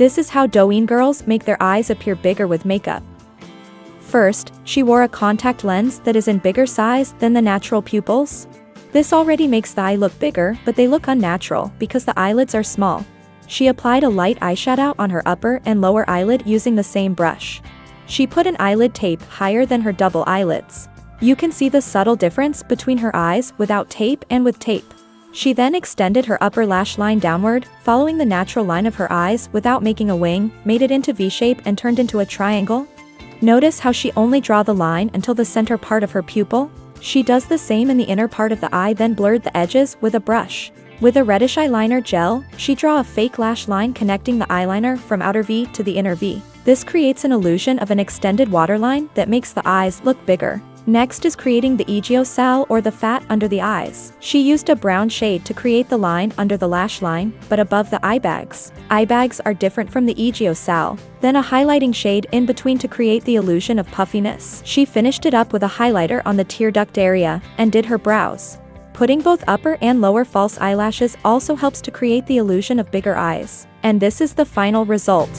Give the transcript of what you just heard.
This is how Douyin girls make their eyes appear bigger with makeup. First, she wore a contact lens that is in bigger size than the natural pupils. This already makes the eye look bigger, but they look unnatural because the eyelids are small. She applied a light eyeshadow on her upper and lower eyelid using the same brush. She put an eyelid tape higher than her double eyelids. You can see the subtle difference between her eyes without tape and with tape. She then extended her upper lash line downward, following the natural line of her eyes without making a wing, made it into V-shape and turned into a triangle. Notice how she only draw the line until the center part of her pupil? She does the same in the inner part of the eye, then blurred the edges with a brush. With a reddish eyeliner gel, she draw a fake lash line connecting the eyeliner from outer V to the inner V. This creates an illusion of an extended waterline that makes the eyes look bigger. Next is creating the ijiosal or the fat under the eyes. She used a brown shade to create the line under the lash line, but above the eye bags. Eye bags are different from the ijiosal. Then a highlighting shade in between to create the illusion of puffiness. She finished it up with a highlighter on the tear duct area, and did her brows. Putting both upper and lower false eyelashes also helps to create the illusion of bigger eyes. And this is the final result.